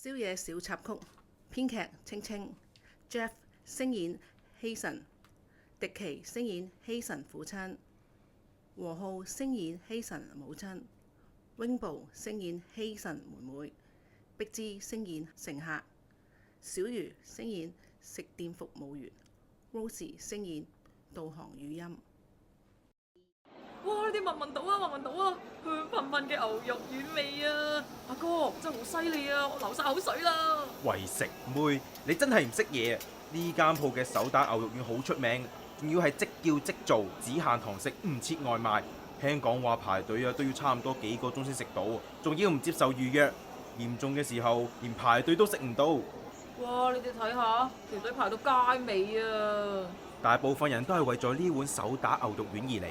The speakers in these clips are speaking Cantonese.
宵夜小插曲，編劇青青 ，Jeff 聲演希神，迪奇聲演希神父親，和浩聲演希神母親，Wingbo 聲演希神妹妹，碧芝聲演乘客，小魚聲演食店服務員，Rosie 聲演導航語音。哇！你哋聞到啊，聞到啊，香噴噴嘅牛肉丸味啊！阿哥真係好犀利啊，我流晒口水啦！喂，食妹，你真係唔識嘢啊！呢間鋪嘅手打牛肉丸好出名，仲要係即叫即做，只限堂食，唔設外賣。聽講話排隊啊都要差唔多幾個鐘先食到，仲要唔接受預約。嚴重嘅時候連排隊都食唔到。哇！你哋睇下條隊排到街尾啊！大部分人都係為咗呢碗手打牛肉丸而嚟。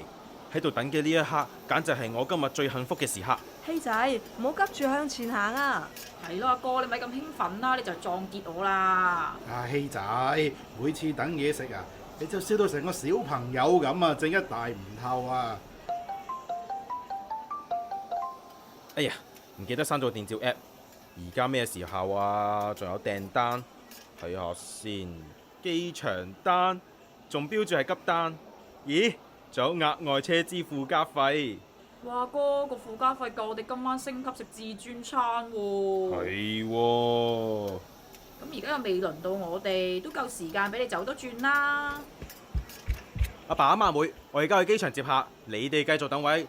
喺度等嘅呢一刻，簡直係我今日最幸福嘅時刻。希仔，唔好急住向前行啊！係咯，阿哥，你咪咁興奮啦，你就撞結我啦！希仔，每次等嘢食啊，你就笑到成個小朋友咁啊，正一大唔透啊！哎呀，唔記得刪咗電召 app。而家咩時候啊？仲有訂單，睇下先。機場單，仲標住係急單。咦？仲有額外車資附加費。哇哥，個附加費夠我哋今晚升級食自助餐喎。係喎。咁而家又未輪到我哋，都夠時間俾你走多轉啦。阿爸阿媽妹，我而家去機場接客，你哋繼續等位。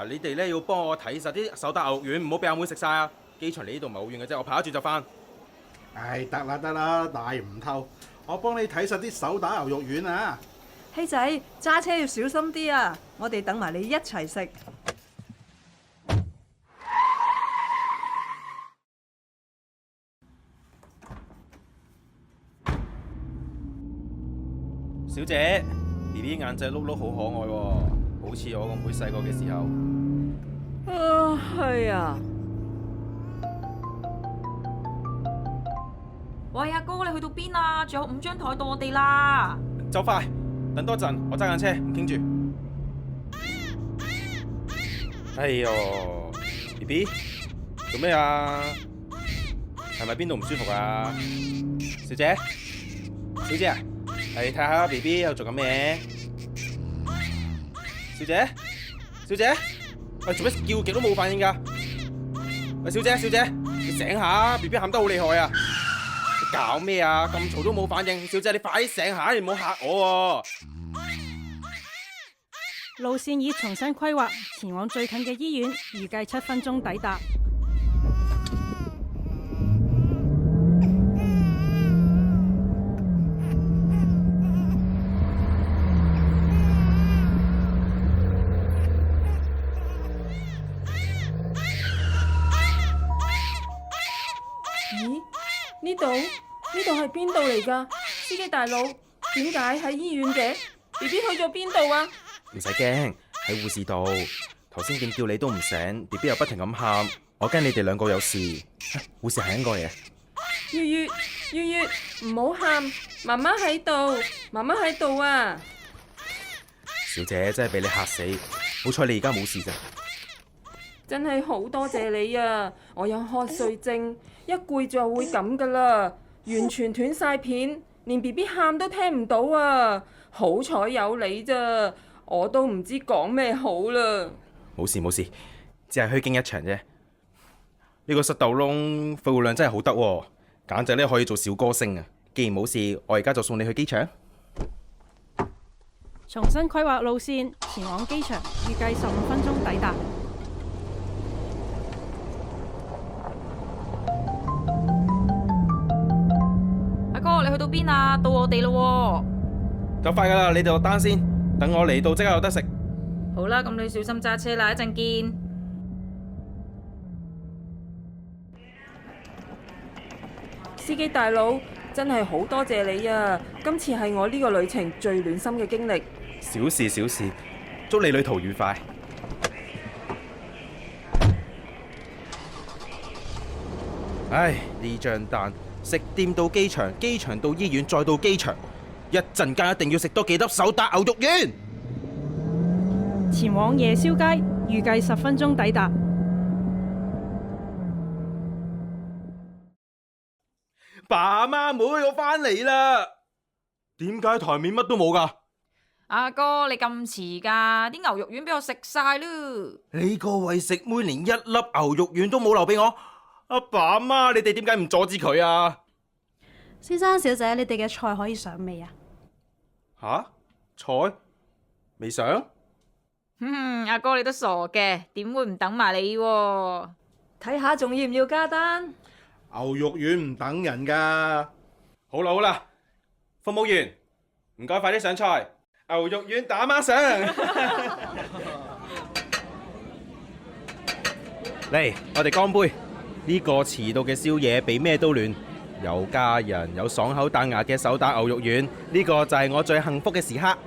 你哋咧要幫我睇實啲手打牛肉丸，唔好俾阿妹食晒啊！機場離呢度唔係好遠嘅啫，我排得住就翻。得啦，大唔透，我幫你睇實啲手打牛肉丸啊！希仔，揸車要小心啲啊！我哋等埋你一齊食。小姐 ，BB 眼仔碌碌好可愛喎，好似我個妹細個嘅時候。係啊。喂，阿哥，你去到邊啊？仲有5張台到我哋啦。就快，等多陣，我揸緊車，唔傾住。哎呦 ，BB 做咩啊？係咪邊度唔舒服啊？小姐，小姐啊，嚟睇下 BB 喺度做緊咩？小姐，小姐，喂，做咩叫極都冇反應㗎？喂，小姐，小姐，你醒下 ，BB 喊得好厲害啊！你搞咩啊？咁嘈都冇反應，小姐你快啲醒下，你唔好嚇我喎！路線已重新規劃，前往最近嘅醫院，預計7分鐘抵達。咦？呢度係邊度嚟㗎？司機大佬，點解喺醫院嘅 ？BB 去咗邊度啊？唔使驚，喺護士度。頭先點叫你都唔醒 ，BB 又不停咁喊，我驚你哋兩個有事。護士行緊過嚟啊！月月，唔好喊，媽媽喺度啊！小姐真係俾你嚇死，好彩你而家冇事咋。真係好多謝你啊！我有瞌睡症，一攰就會咁噶啦，完全斷晒片，連 BB 喊都聽唔到啊！好彩有你咋，我都唔知講咩好啦。冇事冇事，只係虛驚一場啫。呢個塞豆窿肺活量真係好得喎，簡直咧可以做小歌星啊！既然冇事，我而家就送你去機場。重新規劃路線，前往機場，預計15分鐘抵達。阿哥，你去到邊啊？到我哋咯喎！就快噶啦，你哋落單先，等我嚟到即刻有得食。好啦，咁你小心揸車啦，一陣見。司機大佬，真係好多謝你啊！今次係我呢個旅程最暖心嘅經歷。小事小事，祝你旅途愉快。唉，呢張單，食店到機場，機場到醫院，再到機場，一陣間一定要食多幾粒手打牛肉丸。前往夜宵街，預計10分鐘抵達。爸媽妹，我翻嚟啦！點解台面乜都冇噶？阿哥，你咁遲㗎？啲牛肉丸俾我食晒咯！你個為食妹連一粒牛肉丸都冇留俾我，阿爸阿媽，你哋點解唔阻止佢啊？先生小姐，你哋嘅菜可以上未啊？吓？菜？未上？阿哥你都傻嘅，點會唔等埋你喎？睇下仲要唔要加單？牛肉丸唔等人噶。好啦好啦，服務員，唔該快啲上菜，牛肉丸打孖上。嚟，我哋乾杯。呢個遲到嘅宵夜比咩都暖，有家人有爽口彈牙嘅手打牛肉丸，呢個就係我最幸福嘅時刻。